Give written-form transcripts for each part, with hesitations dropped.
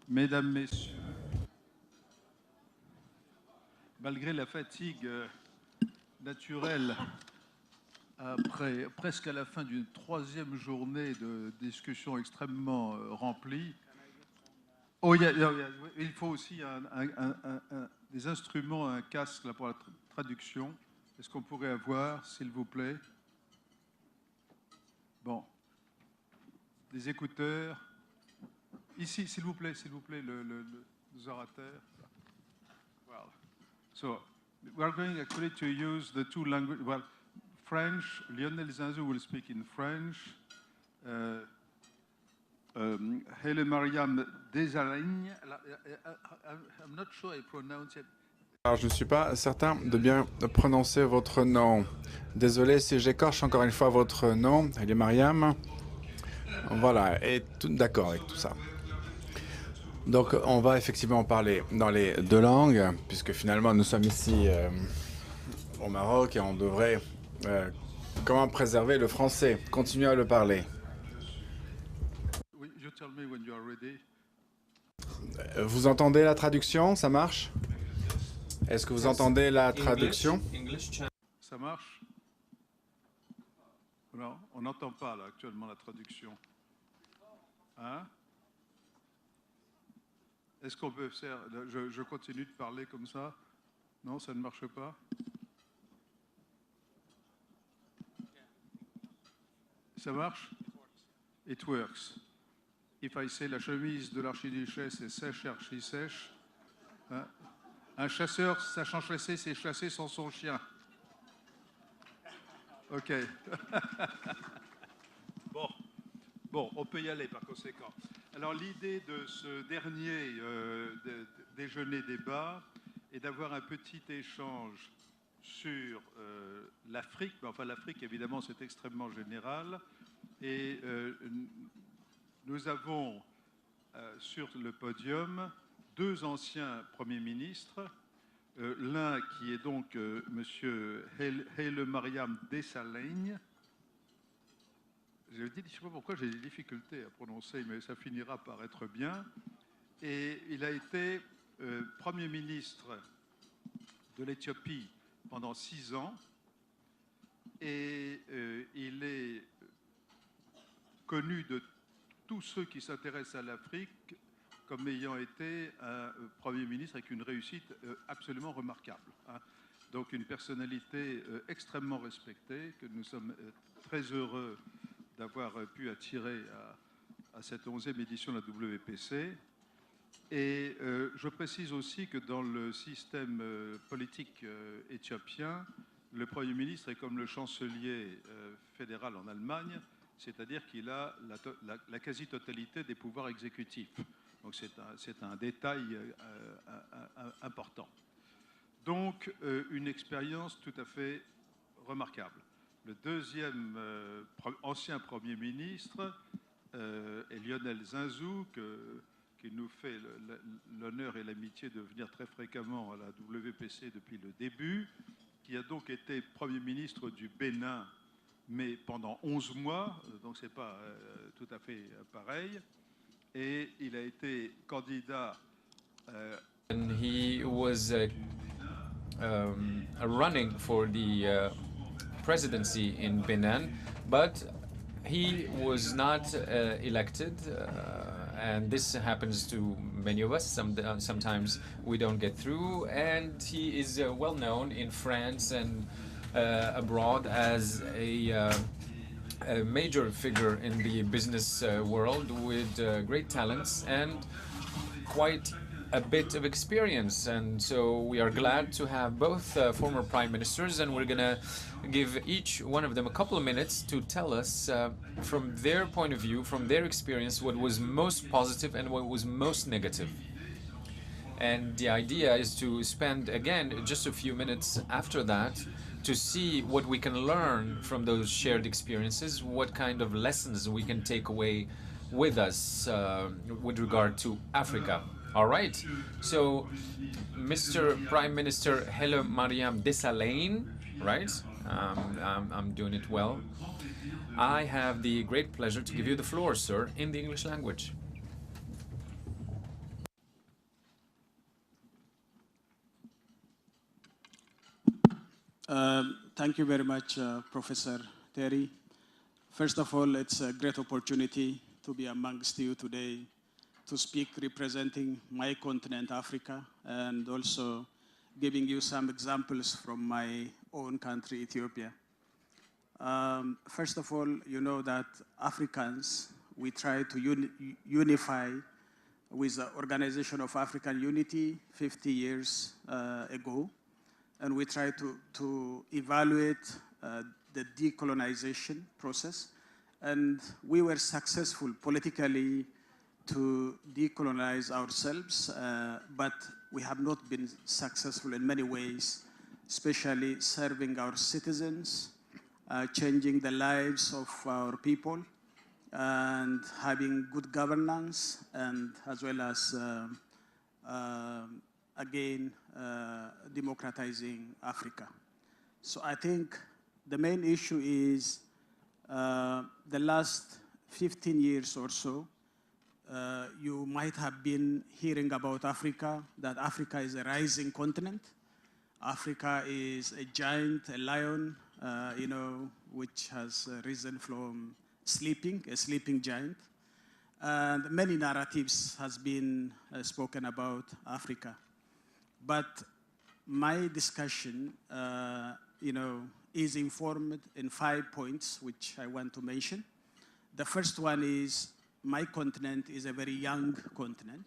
Mesdames, Messieurs, malgré la fatigue naturelle, après presque à la fin d'une troisième journée de discussion extrêmement remplie, il faut aussi des instruments, un casque là, pour la traduction. Est-ce qu'on pourrait avoir, s'il vous plaît? Bon. Des écouteurs. Ici, s'il vous plaît, les orateurs. Well, so we are going actually to use the two languages. Well, French. Lionel Zinsou will speak in French. Hailemariam Desalegn. I'm not sure I pronounce it. Alors, je ne suis pas certain de bien prononcer votre nom. Désolé si j'écorche encore une fois votre nom, Hailemariam. Voilà, et tout d'accord avec tout ça. Donc, on va effectivement parler dans les deux langues, puisque finalement, nous sommes ici au Maroc et on devrait comment préserver le français, continuer à le parler. Oui, you tell me when you are ready. Vous entendez la traduction? Ça marche? Est-ce que vous entendez la traduction? Ça marche? Non, on n'entend pas là actuellement la traduction. Hein? Est-ce qu'on peut faire... Je continue de parler comme ça? Non, ça ne marche pas? Ça marche? It works. If I say la chemise de l'archiduchesse est sèche et archi-sèche, hein? Un chasseur, sachant chasser, c'est chasser sans son chien. OK. Bon, on peut y aller par conséquent. Alors l'idée de ce dernier déjeuner-débat est d'avoir un petit échange sur l'Afrique. Enfin, l'Afrique, évidemment, c'est extrêmement général. Et nous avons sur le podium deux anciens premiers ministres. L'un qui est donc M. Hailemariam Desalegn. Je ne sais pas pourquoi j'ai des difficultés à prononcer, mais ça finira par être bien. Et il a été Premier ministre de l'Éthiopie pendant 6 ans. Et il est connu de tous ceux qui s'intéressent à l'Afrique comme ayant été un Premier ministre avec une réussite absolument remarquable. Hein. Donc une personnalité extrêmement respectée, que nous sommes très heureux d'avoir pu attirer à cette 11e édition de la WPC. Et je précise aussi que dans le système politique éthiopien, le Premier ministre est comme le chancelier fédéral en Allemagne, c'est-à-dire qu'il a la quasi-totalité des pouvoirs exécutifs. Donc c'est un détail important. Donc une expérience tout à fait remarquable. Le deuxième ancien Premier ministre est Lionel Zinsou, qui nous fait l'honneur et l'amitié de venir très fréquemment à la WPC depuis le début, qui a donc été Premier ministre du Bénin, mais pendant 11 mois, donc ce n'est pas tout à fait pareil. Et il a été candidat. And he was running for the presidency in Benin, but he was not elected, and this happens to many of us. Sometimes we don't get through, and he is well known in France and abroad as a major figure in the business world with great talents and quite a bit of experience. And so we are glad to have both former prime ministers, and we're gonna give each one of them a couple of minutes to tell us from their point of view, from their experience, what was most positive and what was most negative. And the idea is to spend, again, just a few minutes after that to see what we can learn from those shared experiences, what kind of lessons we can take away with us with regard to Africa. All right, so Mr. Prime Minister Hailemariam Desalegn, right? I'm doing it well. I have the great pleasure to give you the floor, sir, in the English language. Thank you very much, Professor Terry. First of all, it's a great opportunity to be amongst you today to speak representing my continent, Africa, and also giving you some examples from my own country, Ethiopia. First of all, you know that Africans, we try to unify with the Organization of African Unity 50 years ago, and we try to evaluate the decolonization process, and we were successful politically to decolonize ourselves, but we have not been successful in many ways, especially serving our citizens, changing the lives of our people, and having good governance, and as well as, again, democratizing Africa. So I think the main issue is the last 15 years or so, you might have been hearing about Africa, that Africa is a rising continent. Africa is a giant, a lion, you know, which has risen from sleeping, a sleeping giant. And many narratives has been spoken about Africa. But my discussion, you know, is informed in 5 points, which I want to mention. The first one is my continent is a very young continent.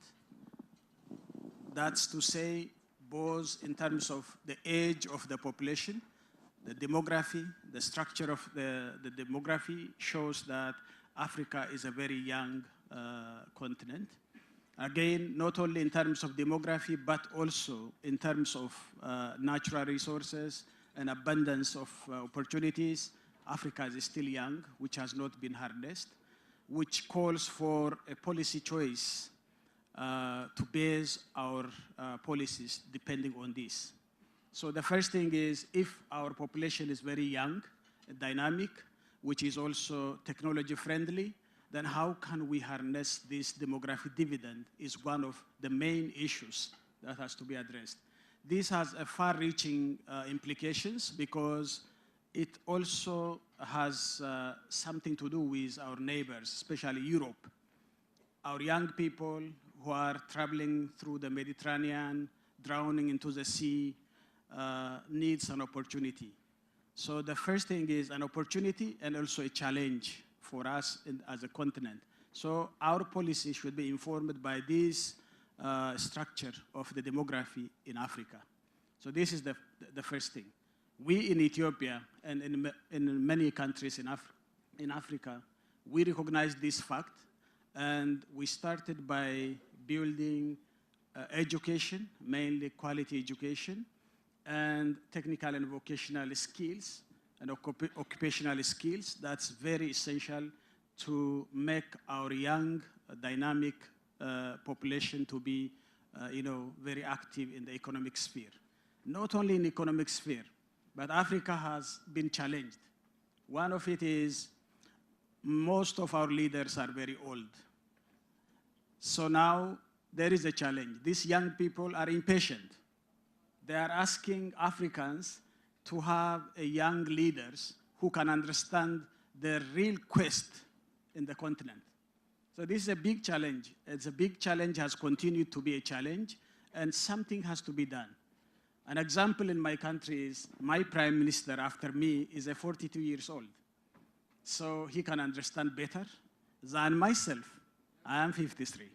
That's to say, both in terms of the age of the population, the demography, the structure of the demography shows that Africa is a very young continent. Again, not only in terms of demography, but also in terms of natural resources and abundance of opportunities. Africa is still young, which has not been harnessed, which calls for a policy choice to base our policies depending on this. So the first thing is, if our population is very young, dynamic, which is also technology friendly, then how can we harness this demographic dividend is one of the main issues that has to be addressed. This has a far-reaching implications because it also has something to do with our neighbors, especially Europe. Our young people who are traveling through the Mediterranean, drowning into the sea, needs an opportunity. So the first thing is an opportunity and also a challenge for us as a continent. So our policy should be informed by this structure of the demography in Africa. So this is the first thing. We in Ethiopia and in many countries in Africa, we recognize this fact, and we started by building education, mainly quality education, and technical and vocational skills and occupational skills. That's very essential to make our young, dynamic population to be, you know, very active in the economic sphere. Not only in the economic sphere, but Africa has been challenged. One of it is most of our leaders are very old. So now there is a challenge. These young people are impatient. They are asking Africans to have young leaders who can understand the real quest in the continent. So this is a big challenge. It's a big challenge, has continued to be a challenge, and something has to be done. An example in my country is my Prime Minister after me is a 42 years old. So he can understand better than myself. I am 53.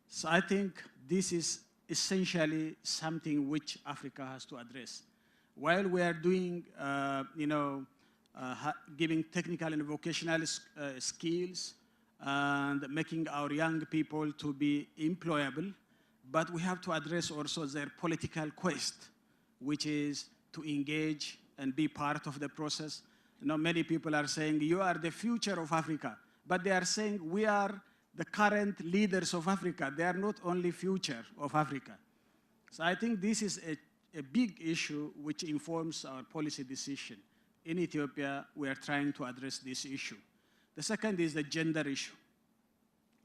So I think this is essentially something which Africa has to address. While we are doing, you know, giving technical and vocational skills and making our young people to be employable, but we have to address also their political quest, which is to engage and be part of the process. You know, many people are saying, you are the future of Africa, but they are saying we are the current leaders of Africa. They are not only future of Africa. So I think this is a big issue which informs our policy decision. In Ethiopia, we are trying to address this issue. The second is the gender issue.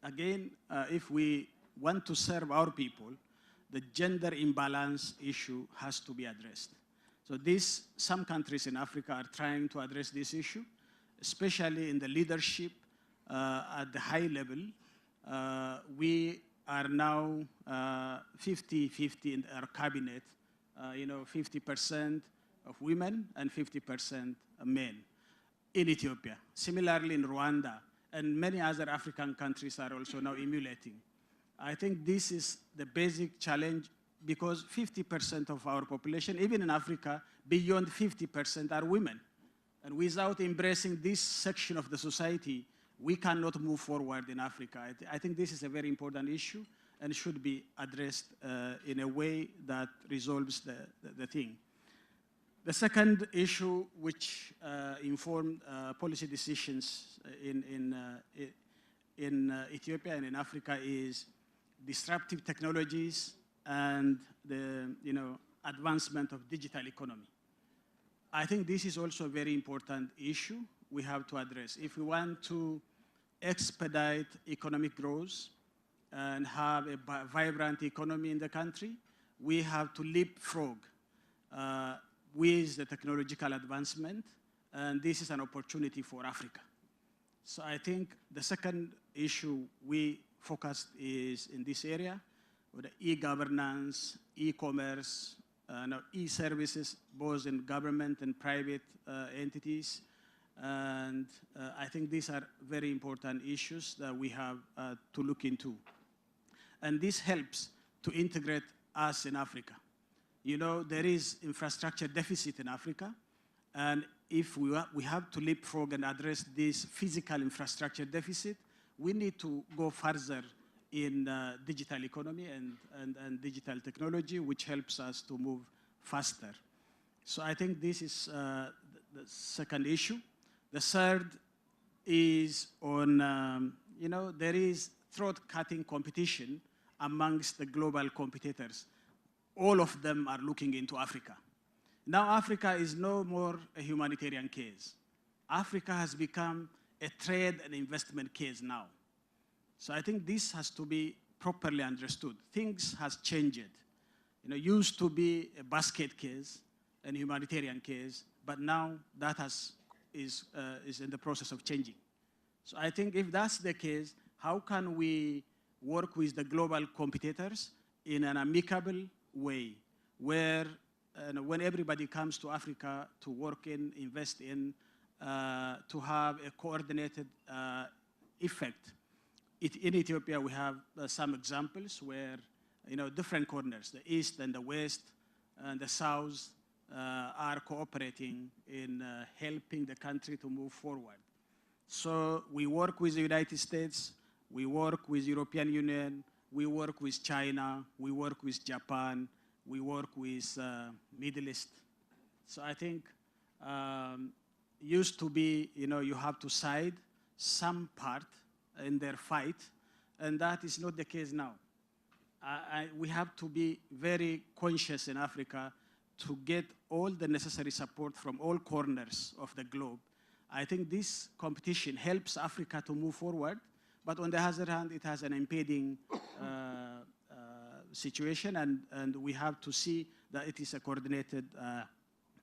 Again, if we want to serve our people, the gender imbalance issue has to be addressed. So some countries in Africa are trying to address this issue, especially in the leadership at the high level. We are now 50-50 in our cabinet, 50% of women and 50% men in Ethiopia. Similarly in Rwanda, and many other African countries are also now emulating. I think this is the basic challenge because 50% of our population, even in Africa, beyond 50% are women. And without embracing this section of the society, we cannot move forward in Africa. I think this is a very important issue and should be addressed in a way that resolves the thing. The second issue which informed policy decisions in Ethiopia and in Africa is disruptive technologies and the advancement of digital economy. I think this is also a very important issue we have to address. If we want to expedite economic growth and have a vibrant economy in the country, we have to leapfrog with the technological advancement, and this is an opportunity for Africa. So I think the second issue we focused is in this area, with the e-governance, e-commerce, e-services, both in government and private entities. And I think these are very important issues that we have to look into. And this helps to integrate us in Africa. There is infrastructure deficit in Africa, and if we have to leapfrog and address this physical infrastructure deficit, we need to go further in digital economy and digital technology, which helps us to move faster. So I think this is the second issue. The third is on, there is throat-cutting competition amongst the global competitors. All of them are looking into Africa. Now Africa is no more a humanitarian case. Africa has become a trade and investment case now. So I think this has to be properly understood. Things has changed. Used to be a basket case and humanitarian case, but now that is in the process of changing. So I think if that's the case, how can we work with the global competitors in an amicable way, where when everybody comes to Africa to work in, invest in, to have a coordinated effect. In Ethiopia, we have some examples where different corners, the East and the West and the South, are cooperating in helping the country to move forward. So we work with the United States, we work with European Union, we work with China, we work with Japan, we work with Middle East. So I think used to be, you have to side some part in their fight, and that is not the case now. We have to be very conscious in Africa to get all the necessary support from all corners of the globe. I think this competition helps Africa to move forward, but on the other hand, it has an impeding situation, and we have to see that it is a coordinated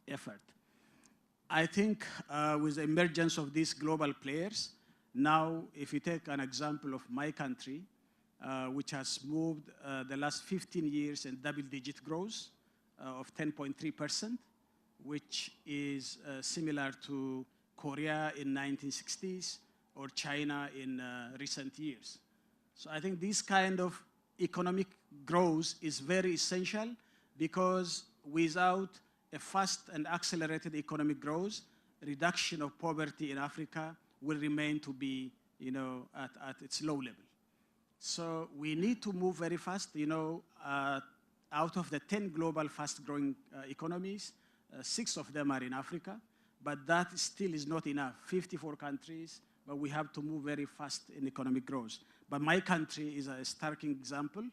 effort. I think with the emergence of these global players, now if you take an example of my country, which has moved the last 15 years in double-digit growth of 10.3%, which is similar to Korea in 1960s or China in recent years. So I think this kind of economic growth is very essential, because without a fast and accelerated economic growth, reduction of poverty in Africa will remain to be at its low level. So we need to move very fast. Out of the 10 global fast-growing economies, 6 of them are in Africa, but that still is not enough. 54 countries, but we have to move very fast in economic growth. But my country is a stark example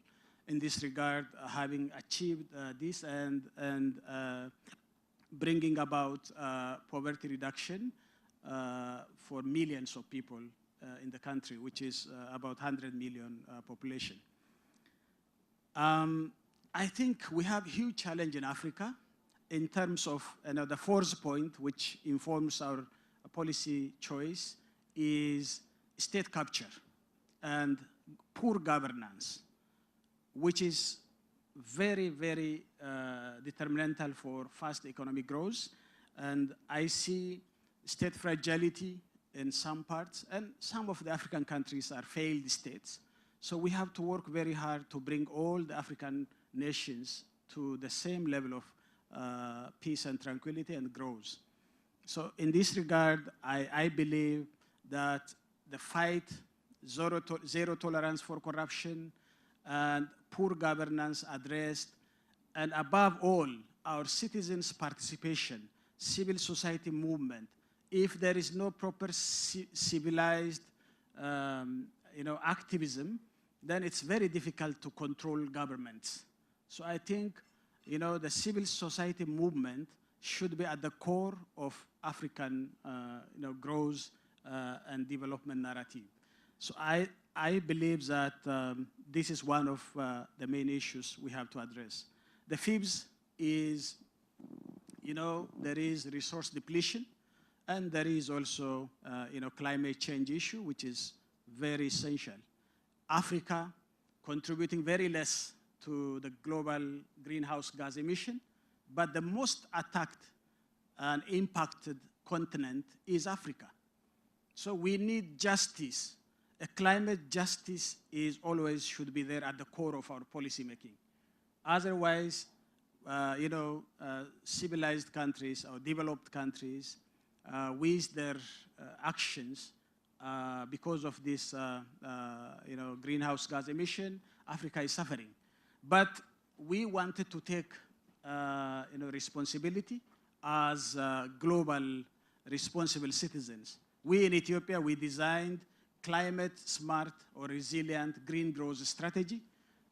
in this regard, having achieved this and bringing about poverty reduction for millions of people in the country, which is about 100 million population. I think we have huge challenge in Africa, in terms of the fourth point, which informs our policy choice, is state capture and poor governance, which is very, very detrimental for fast economic growth. And I see state fragility in some parts, and some of the African countries are failed states. So we have to work very hard to bring all the African nations to the same level of peace and tranquility and growth. So in this regard, I believe that the fight, zero tolerance for corruption, and poor governance addressed, and above all, our citizens' participation, civil society movement. If there is no proper civilized activism, then it's very difficult to control governments. So I think the civil society movement should be at the core of African growth and development narrative. So I believe that this is one of the main issues we have to address. The fifth is, there is resource depletion, and there is also, climate change issue, which is very essential. Africa contributing very less to the global greenhouse gas emission, but the most attacked and impacted continent is Africa. So we need justice. A climate justice should be there at the core of our policy making. Otherwise, civilized countries or developed countries, with their actions, because of this, greenhouse gas emission, Africa is suffering. But we wanted to take, responsibility as global responsible citizens. We in Ethiopia, we designed climate smart or resilient green growth strategy,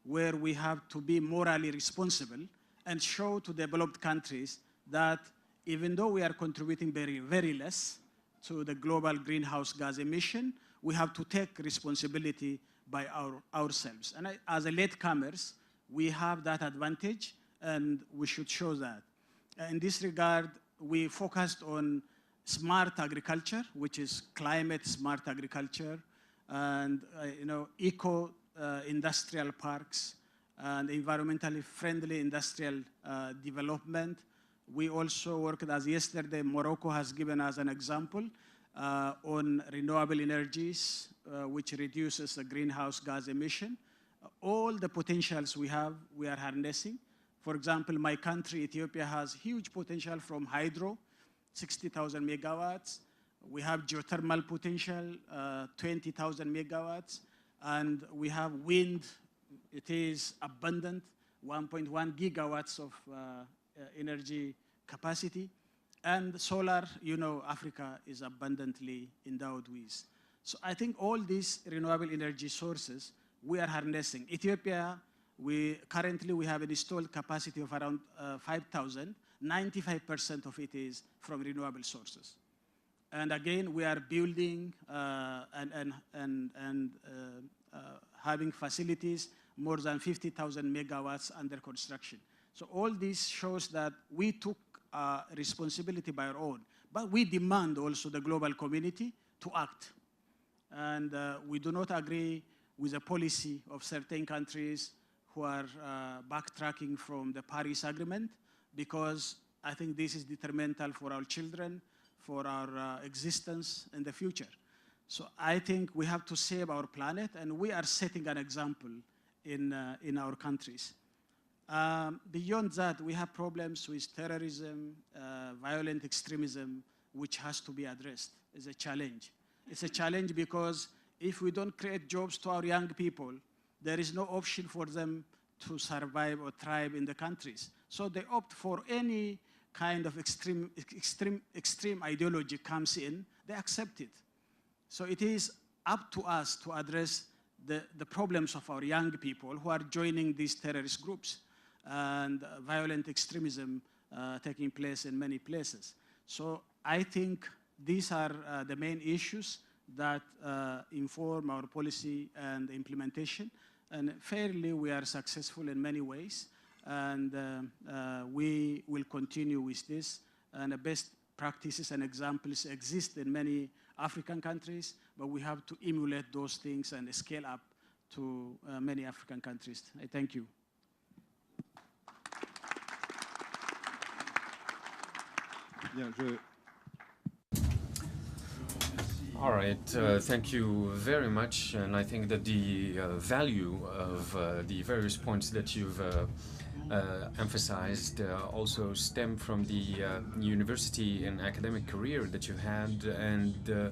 where we have to be morally responsible and show to developed countries that even though we are contributing very, very less to the global greenhouse gas emission, we have to take responsibility by ourselves. And as a latecomers, we have that advantage, and we should show that. In this regard, we focused on smart agriculture, which is climate smart agriculture, and eco-industrial parks, and environmentally friendly industrial development. We also worked, as yesterday Morocco has given us an example, on renewable energies, which reduces the greenhouse gas emission. All the potentials we have, we are harnessing. For example, my country, Ethiopia, has huge potential from hydro, 60,000 megawatts. We have geothermal potential, 20,000 megawatts. And we have wind, it is abundant, 1.1 gigawatts of energy capacity. And solar, Africa is abundantly endowed with. So I think all these renewable energy sources, we are harnessing. Ethiopia, currently we have an installed capacity of around 5,000. 95% of it is from renewable sources. And again, we are building and having facilities, more than 50,000 megawatts under construction. So all this shows that we took responsibility by our own, but we demand also the global community to act. And we do not agree with the policy of certain countries who are backtracking from the Paris Agreement, because I think this is detrimental for our children, for our existence in the future. So I think we have to save our planet, and we are setting an example in our countries. Beyond that, we have problems with terrorism, violent extremism, which has to be addressed. It's a challenge. It's a challenge because if we don't create jobs to our young people, there is no option for them to survive or thrive in the countries. So they opt for any kind of extreme ideology comes in, they accept it. So it is up to us to address the problems of our young people who are joining these terrorist groups and violent extremism taking place in many places. So I think these are the main issues that inform our policy and implementation. And fairly, we are successful in many ways. and we will continue with this. And the best practices and examples exist in many African countries, but we have to emulate those things and scale up to many African countries. I thank you. All right, thank you very much. And I think that the value of the various points that you've emphasized also stem from the university and academic career that you had, and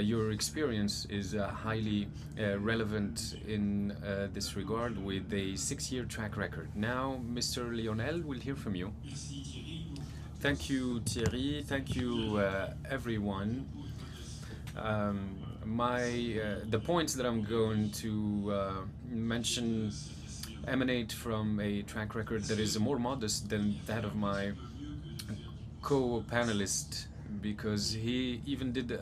your experience is highly relevant in this regard with a 6-year track record. Now, Mr. Lionel, we'll hear from you. Thank you, Thierry. Thank you, everyone. The points that I'm going to mention emanate from a track record that is more modest than that of my co-panelist, because he even did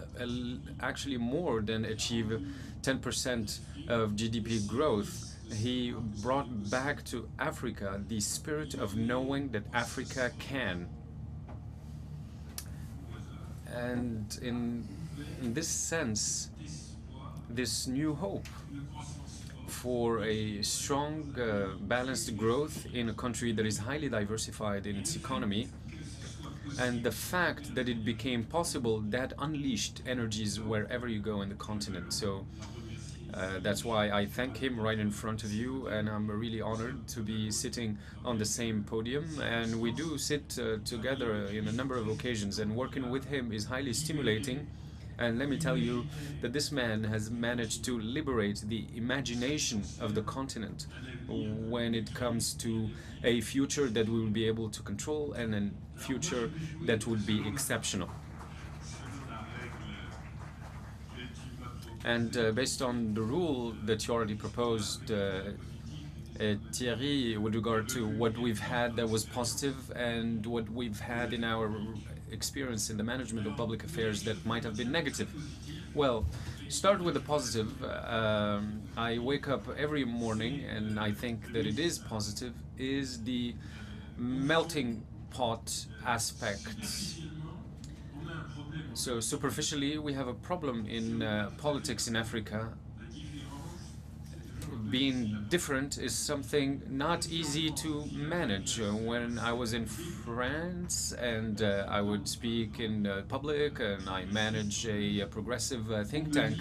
actually more than achieve 10% of GDP growth. He brought back to Africa the spirit of knowing that Africa can. And in this sense, this new hope for a strong, balanced growth in a country that is highly diversified in its economy, and the fact that it became possible, that unleashed energies wherever you go in the continent. So that's why I thank him right in front of you, and I'm really honored to be sitting on the same podium. And we do sit together in a number of occasions, and working with him is highly stimulating. And let me tell you that this man has managed to liberate the imagination of the continent when it comes to a future that we will be able to control, and a future that would be exceptional. And based on the rule that you already proposed, Thierry, with regard to what we've had that was positive and what we've had in our experience in the management of public affairs that might have been negative. Well, start with the positive. I wake up every morning, and I think that it is positive, is the melting pot aspect. So superficially, we have a problem in politics in Africa. Being different is something not easy to manage. When I was in France, and I would speak in public, and I manage a progressive think tank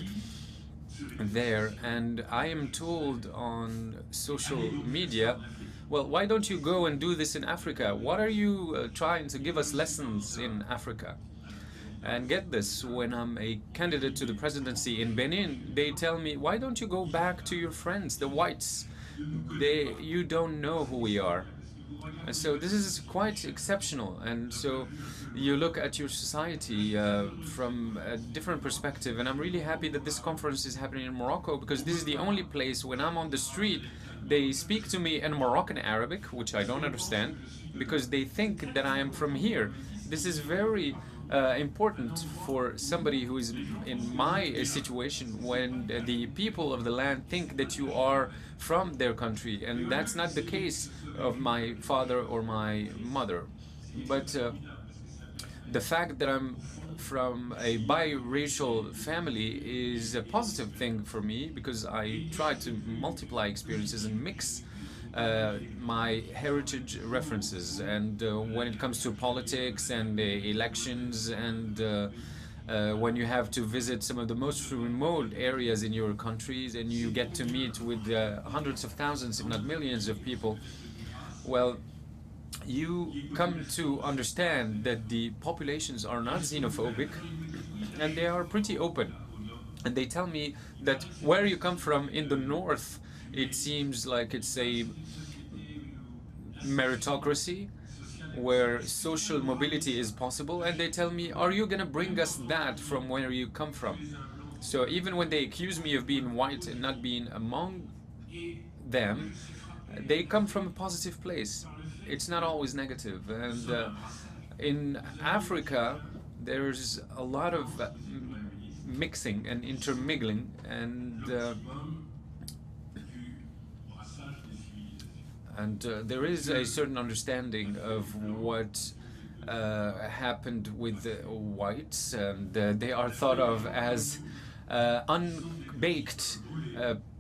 there, and I am told on social media, well, why don't you go and do this in Africa? What are you trying to give us lessons in Africa? And get this, when I'm a candidate to the presidency in Benin, they tell me, why don't you go back to your friends, the whites? You don't know who we are. And so this is quite exceptional. And so you look at your society from a different perspective. And I'm really happy that this conference is happening in Morocco, because this is the only place when I'm on the street, they speak to me in Moroccan Arabic, which I don't understand, because they think that I am from here. This is very important for somebody who is in my situation, when the people of the land think that you are from their country, and that's not the case of my father or my mother. But the fact that I'm from a biracial family is a positive thing for me, because I try to multiply experiences and mix my heritage references. And when it comes to politics and elections, and when you have to visit some of the most remote areas in your countries, and you get to meet with hundreds of thousands, if not millions of people, well, you come to understand that the populations are not xenophobic, and they are pretty open. And they tell me that where you come from in the north, it seems like it's a meritocracy where social mobility is possible, and they tell me, are you gonna bring us that from where you come from? So even when they accuse me of being white and not being among them, they come from a positive place. It's not always negative. And in Africa, there's a lot of mixing and intermingling, and And there is a certain understanding of what happened with the whites, and they are thought of as unbaked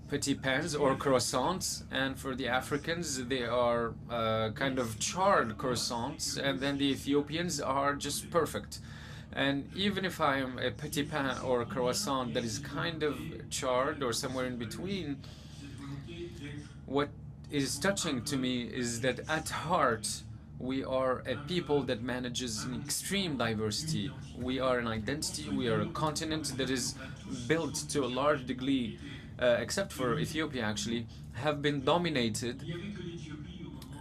petit pains or croissants, and for the Africans they are kind of charred croissants, and then the Ethiopians are just perfect. And even if I am a petit pain or a croissant that is kind of charred or somewhere in between, what is touching to me is that at heart we are a people that manages an extreme diversity. We are an identity, we are a continent that is built to a large degree, except for Ethiopia actually, have been dominated.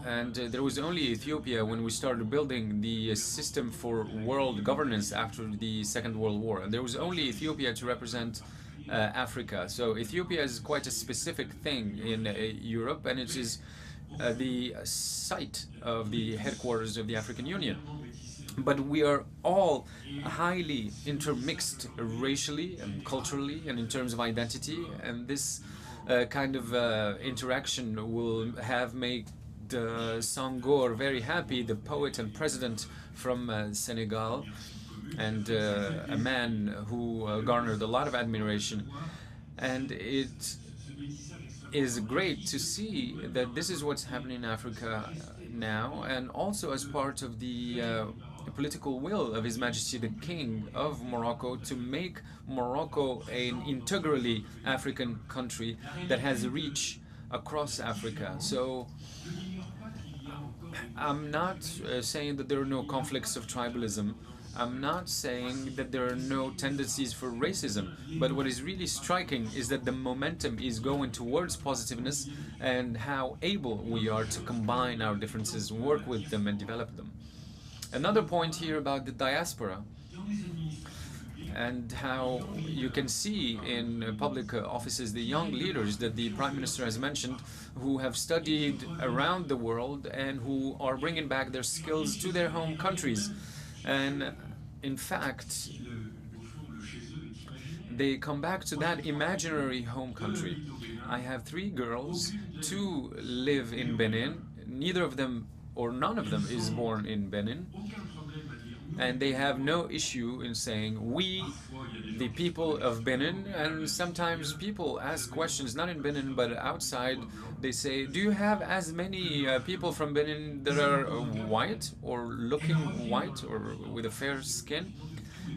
And there was only Ethiopia when we started building the system for world governance after the Second World War. And there was only Ethiopia to represent Africa. So Ethiopia is quite a specific thing in Europe, and it is the site of the headquarters of the African Union. But we are all highly intermixed racially and culturally and in terms of identity, and this kind of interaction will have made Senghor very happy, the poet and president from Senegal, and a man who garnered a lot of admiration. And it is great to see that this is what's happening in Africa now, and also as part of the political will of His Majesty the King of Morocco to make Morocco an integrally African country that has reach across Africa. So I'm not saying that there are no conflicts of tribalism. I'm not saying that there are no tendencies for racism, but what is really striking is that the momentum is going towards positiveness and how able we are to combine our differences, work with them, and develop them. Another point here about the diaspora and how you can see in public offices the young leaders that the Prime Minister has mentioned who have studied around the world and who are bringing back their skills to their home countries. And in fact, they come back to that imaginary home country. I have 3 girls, 2 live in Benin, neither of them or none of them is born in Benin, and they have no issue in saying we, the people of Benin. And sometimes people ask questions, not in Benin but outside. They say, do you have as many people from Benin that are white or looking white or with a fair skin?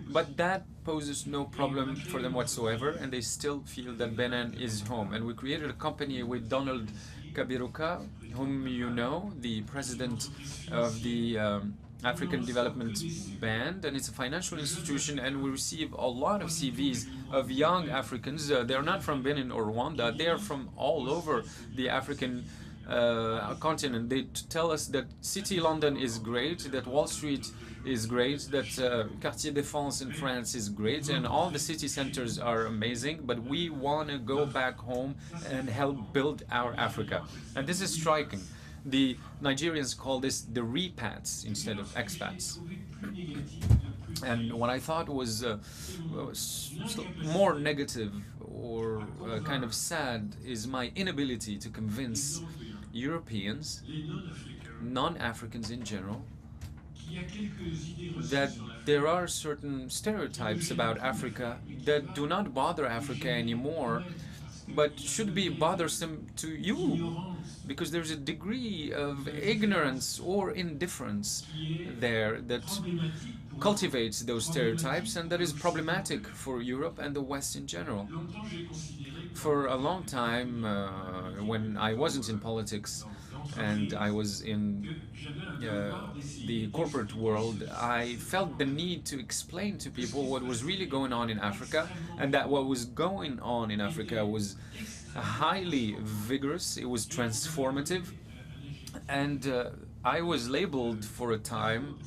But that poses no problem for them whatsoever, and they still feel that Benin is home. And we created a company with Donald Kabiruka, whom you know, the president of the African Development Band, and it's a financial institution, and we receive a lot of CVs of young Africans. They're not from Benin or Rwanda, they're from all over the African continent. They tell us that City London is great, that Wall Street is great, that Quartier Défense in France is great, and all the city centers are amazing, but we want to go back home and help build our Africa. And this is striking. The Nigerians call this the repats instead of expats. And what I thought was more negative or kind of sad is my inability to convince Europeans, non-Africans in general, that there are certain stereotypes about Africa that do not bother Africa anymore, but should be bothersome to you, because there's a degree of ignorance or indifference there that cultivates those stereotypes, and that is problematic for Europe and the West in general. For a long time, when I wasn't in politics and I was in the corporate world, I felt the need to explain to people what was really going on in Africa, and that what was going on in Africa was highly vigorous, it was transformative, and I was labeled for a time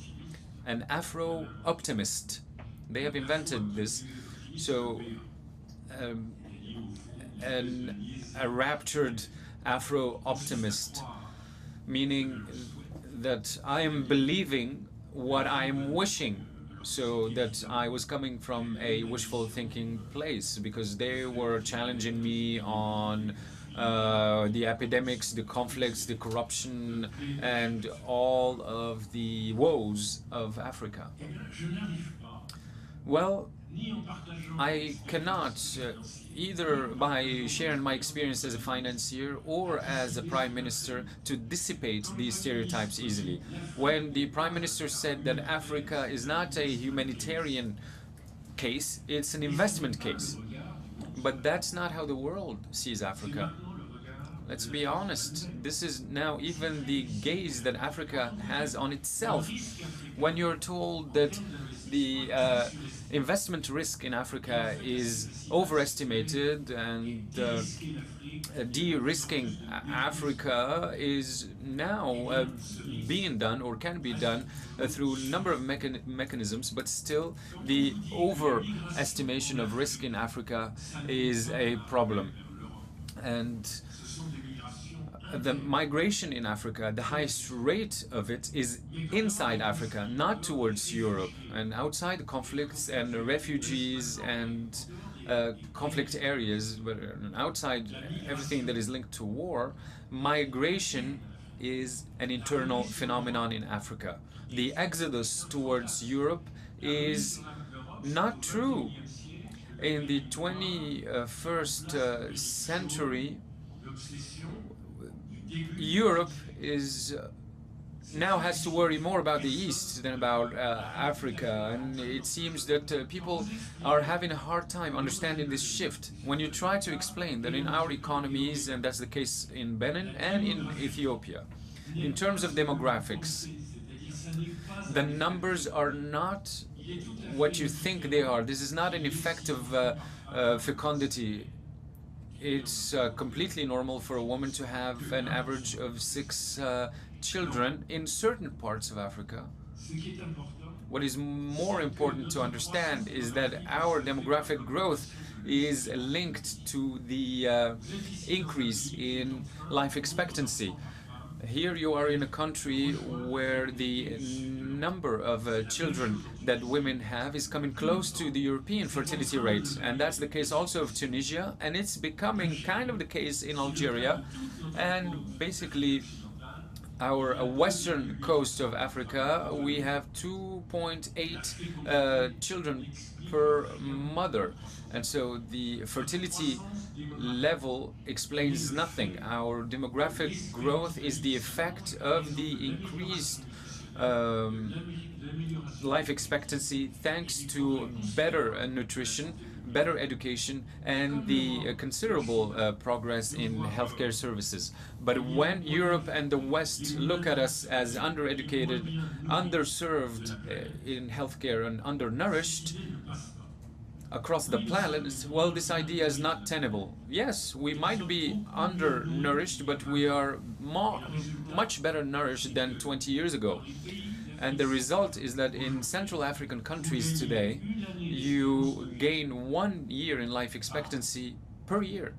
an Afro-optimist. They have invented this. So a raptured Afro-optimist, meaning that I am believing what I am wishing, so that I was coming from a wishful thinking place, because they were challenging me on the epidemics, the conflicts, the corruption, and all of the woes of Africa. Well, I cannot, either by sharing my experience as a financier or as a prime minister, to dissipate these stereotypes easily. When the prime minister said that Africa is not a humanitarian case, it's an investment case. But that's not how the world sees Africa. Let's be honest, this is now even the gaze that Africa has on itself. When you're told that the investment risk in Africa is overestimated and de-risking Africa is now being done or can be done through a number of mechanisms, but still the overestimation of risk in Africa is a problem. And the migration in Africa, the highest rate of it is inside Africa, not towards Europe. And outside conflicts and refugees and conflict areas, but outside everything that is linked to war, migration is an internal phenomenon in Africa. The exodus towards Europe is not true. In the 21st century, Europe is now has to worry more about the East than about Africa, and it seems that people are having a hard time understanding this shift. When you try to explain that in our economies, and that's the case in Benin and in Ethiopia, in terms of demographics, the numbers are not what you think they are. This is not an effect of fecundity. It's completely normal for a woman to have an average of 6 children in certain parts of Africa. What is more important to understand is that our demographic growth is linked to the increase in life expectancy. Here you are in a country where the number of children that women have is coming close to the European fertility rate, and that's the case also of Tunisia, and it's becoming kind of the case in Algeria, and basically our western coast of Africa, we have 2.8 children per mother. And so the fertility level explains nothing. Our demographic growth is the effect of the increased life expectancy thanks to better nutrition, better education, and the considerable progress in healthcare services. But when Europe and the West look at us as undereducated, underserved in healthcare, and undernourished across the planet, well, this idea is not tenable. Yes, we might be undernourished, but we are much better nourished than 20 years ago. And the result is that in Central African countries today, you gain 1 year in life expectancy per year.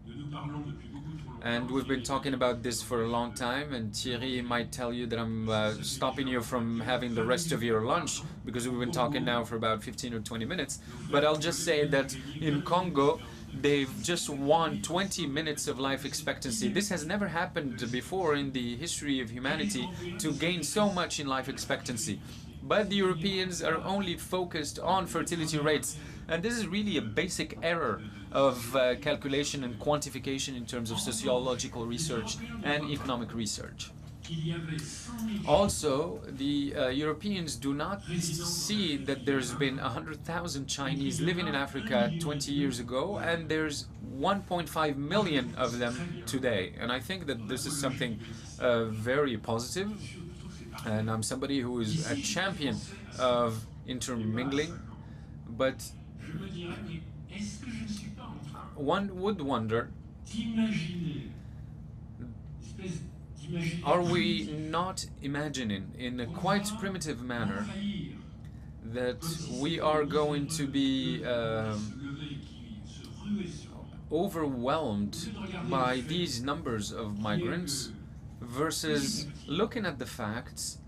And we've been talking about this for a long time, and Thierry might tell you that I'm stopping you from having the rest of your lunch, because we've been talking now for about 15 or 20 minutes. But I'll just say that in Congo, they've just won 20 minutes of life expectancy. This has never happened before in the history of humanity, to gain so much in life expectancy. But the Europeans are only focused on fertility rates. And this is really a basic error of calculation and quantification in terms of sociological research and economic research. Also, the Europeans do not see that there's been 100,000 Chinese living in Africa 20 years ago, and there's 1.5 million of them today. And I think that this is something very positive. And I'm somebody who is a champion of intermingling, but one would wonder, are we not imagining in a quite primitive manner that we are going to be overwhelmed by these numbers of migrants, versus looking at the facts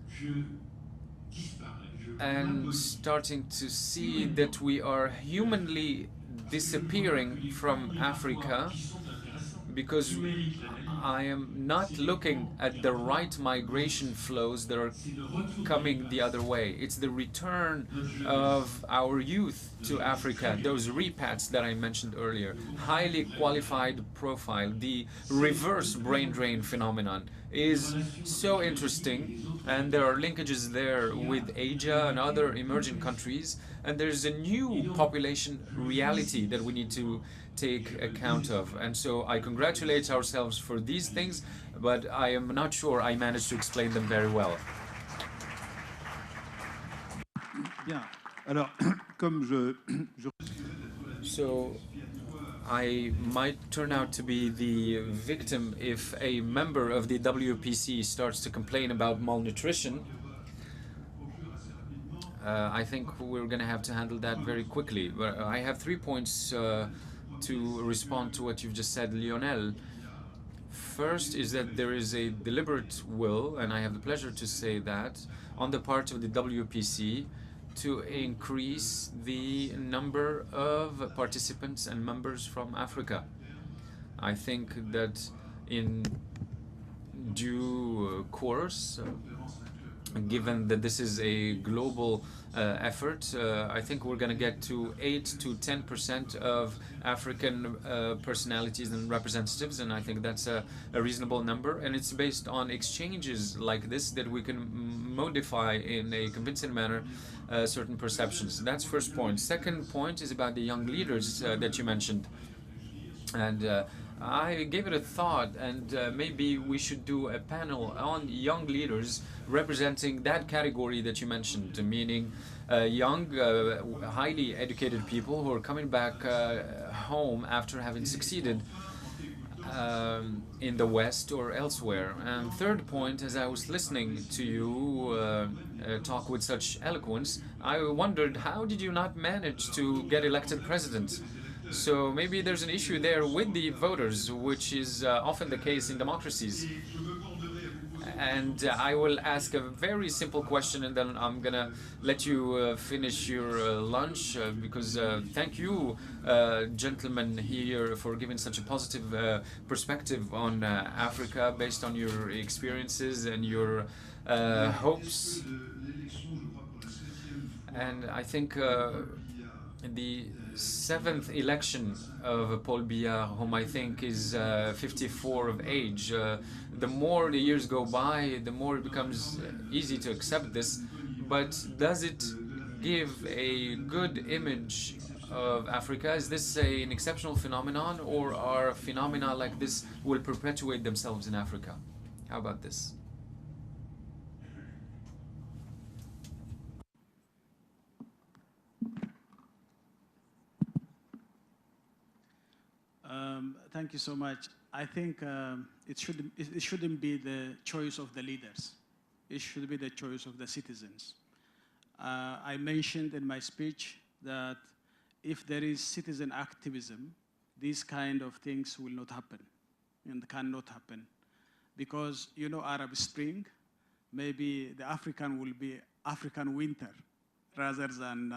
and starting to see that we are humanly disappearing from Africa because I am not looking at the right migration flows that are coming the other way. It's the return of our youth to Africa, those repats that I mentioned earlier, highly qualified profile, the reverse brain drain phenomenon is so interesting, and there are linkages there with Asia and other emerging countries, and there's a new population reality that we need to take account of. And so I congratulate ourselves for these things, but I am not sure I managed to explain them very well. Bien. Alors, comme So I might turn out to be the victim if a member of the WPC starts to complain about malnutrition. I think we're going to have to handle that very quickly. But I have 3 points to respond to what you've just said, Lionel. First is that there is a deliberate will, and I have the pleasure to say that, on the part of the WPC to increase the number of participants and members from Africa. I think that in due course, given that this is a global effort, I think we're going to get to 8 to 10% of African personalities and representatives, and I think that's a reasonable number, and it's based on exchanges like this that we can modify in a convincing manner certain perceptions. That's first point. Second point is about the young leaders that you mentioned, and I gave it a thought, and maybe we should do a panel on young leaders representing that category that you mentioned, meaning young, highly educated people who are coming back home after having succeeded in the West or elsewhere. And third point, as I was listening to you talk with such eloquence, I wondered, how did you not manage to get elected president? So maybe there's an issue there with the voters, which is often the case in democracies. And I will ask a very simple question, and then I'm going to let you finish your lunch, because thank you, gentlemen here, for giving such a positive perspective on Africa based on your experiences and your hopes. And I think the 7th election of Paul Biya, whom I think is 54 of age, the more the years go by, the more it becomes easy to accept this. But does it give a good image of Africa? Is this an exceptional phenomenon, or are phenomena like this will perpetuate themselves in Africa? How about this? Thank you so much. I think it shouldn't be the choice of the leaders. It should be the choice of the citizens. I mentioned in my speech that if there is citizen activism, these kind of things will not happen and cannot happen. Because, you know, Arab Spring, maybe the African will be African winter rather than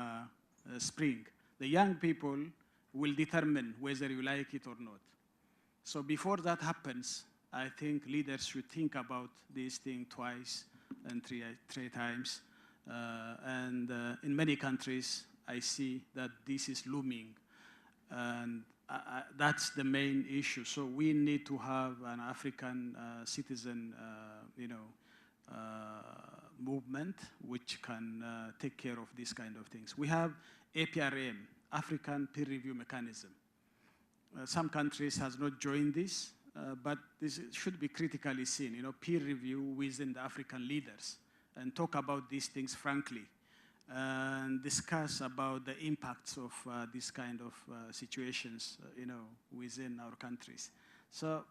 spring. The young people will determine whether you like it or not. So before that happens, I think leaders should think about this thing twice and three times. And in many countries, I see that this is looming. And that's the main issue. So we need to have an African citizen, movement which can take care of these kind of things. We have APRM, African Peer Review Mechanism. Some countries has not joined this, but this should be critically seen, peer review within the African leaders, and talk about these things frankly, and discuss about the impacts of these kind of situations, within our countries. So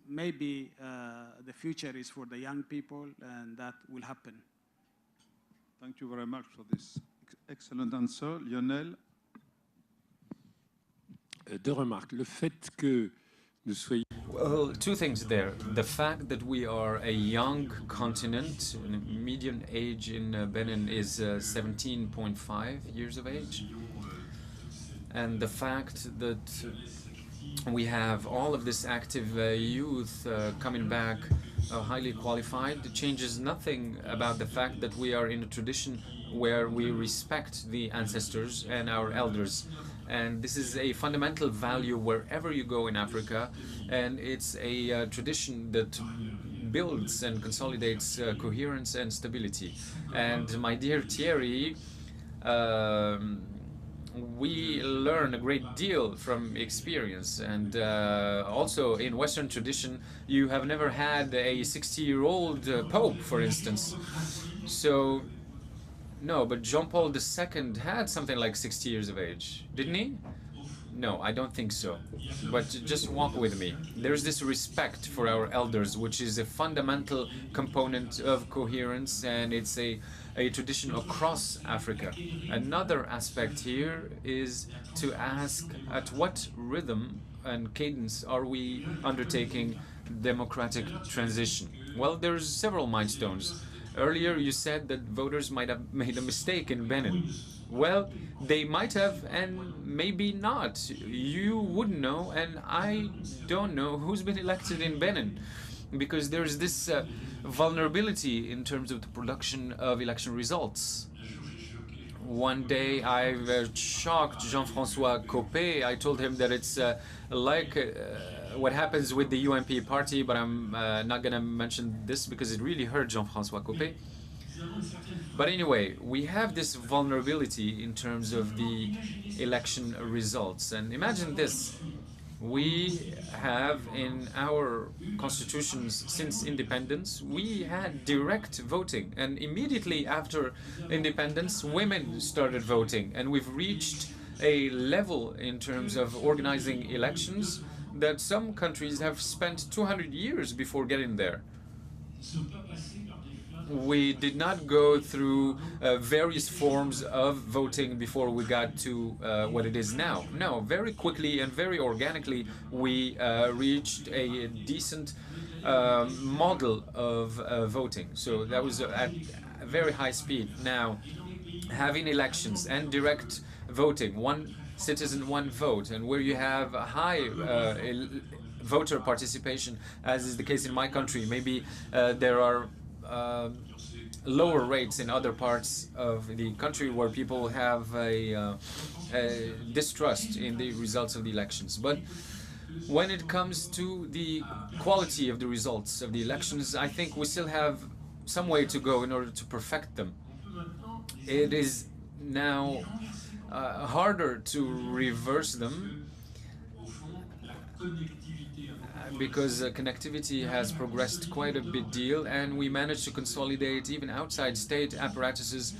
maybe the future is for the young people, and that will happen. Thank you very much for this excellent answer. Lionel? Deux remarques. Le fait que nous soyons... Well, two things there. The fact that we are a young continent, median age in Benin is 17.5 years of age, and the fact that we have all of this active youth coming back highly qualified. It changes nothing about the fact that we are in a tradition where we respect the ancestors and our elders. And this is a fundamental value wherever you go in Africa, and it's a tradition that builds and consolidates coherence and stability. And my dear Thierry, we learn a great deal from experience, and also in Western tradition you have never had a 60-year-old Pope, for instance. So no, but Jean-Paul II had something like 60 years of age, didn't he? No, I don't think so. But just walk with me. There's this respect for our elders, which is a fundamental component of coherence, and it's a tradition across Africa. Another aspect here is to ask at what rhythm and cadence are we undertaking democratic transition? Well, there's several milestones. Earlier you said that voters might have made a mistake in Benin. Well, they might have, and maybe not. You wouldn't know, and I don't know who's been elected in Benin, because there's this vulnerability in terms of the production of election results. One day I shocked Jean-François Copé. I told him that it's like what happens with the UMP party, but I'm not going to mention this because it really hurt Jean-François Copé. But anyway, we have this vulnerability in terms of the election results. And imagine this. We have in our constitutions since independence, we had direct voting. And immediately after independence, women started voting. And we've reached a level in terms of organizing elections that some countries have spent 200 years before getting there. We did not go through various forms of voting before we got to what it is now. No, very quickly and very organically we reached a decent model of voting. So that was at a very high speed. Now, having elections and direct voting, one citizen, one vote, and where you have a high voter participation, as is the case in my country, maybe there are lower rates in other parts of the country where people have a distrust in the results of the elections. But when it comes to the quality of the results of the elections, I think we still have some way to go in order to perfect them. It is now harder to reverse them because connectivity has progressed quite a big deal, and we managed to consolidate even outside state apparatuses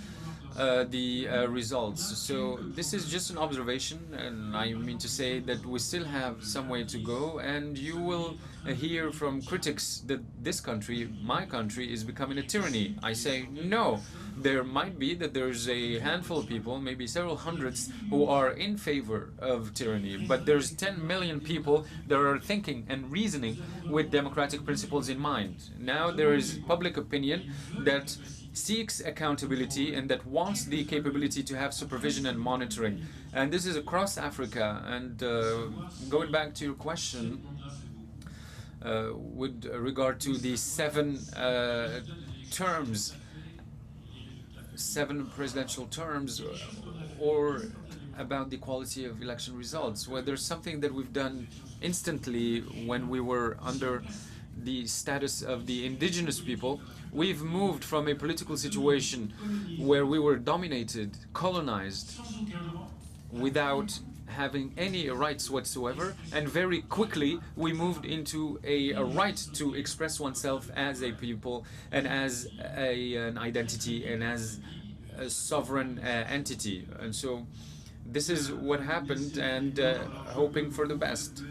the results. So this is just an observation, and I mean to say that we still have some way to go, and you will hear from critics that this country, my country, is becoming a tyranny. I say no. There might be that there's a handful of people, maybe several hundreds, who are in favor of tyranny, but there's 10 million people that are thinking and reasoning with democratic principles in mind. Now there is public opinion that seeks accountability and that wants the capability to have supervision and monitoring. And this is across Africa. And going back to your question, with regard to the 7 presidential terms, or about the quality of election results, well, there's something that we've done instantly when we were under the status of the indigenous people. We've moved from a political situation where we were dominated, colonized, without having any rights whatsoever, and very quickly we moved into a right to express oneself as a people and as an identity and as a sovereign entity. And so this is what happened, and hoping for the best.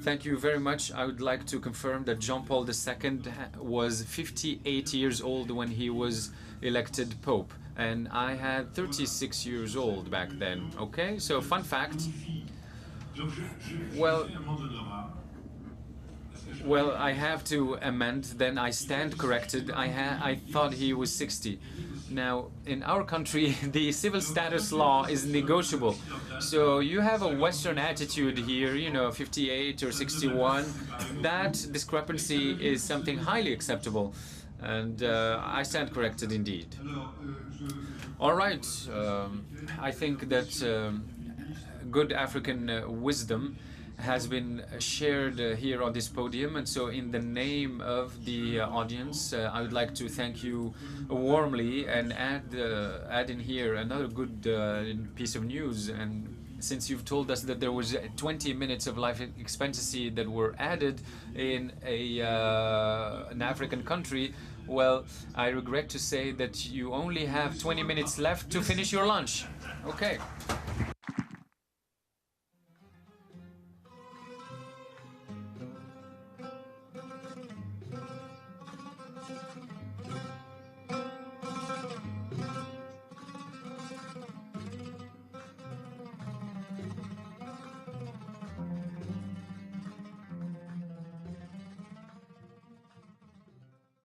Thank you very much. I would like to confirm that Jean-Paul II was 58 years old when he was elected Pope, and I had 36 years old back then. Okay, so fun fact. Well, I have to amend, then I stand corrected. I thought he was 60. Now, in our country, the civil status law is negotiable. So you have a Western attitude here, you know, 58 or 61. That discrepancy is something highly acceptable. And I stand corrected indeed. All right. I think that good African wisdom has been shared here on this podium, and so in the name of the audience, I would like to thank you warmly and add in here another good piece of news. And since you've told us that there was 20 minutes of life expectancy that were added in an African country, well, I regret to say that you only have 20 minutes left to finish your lunch. Okay.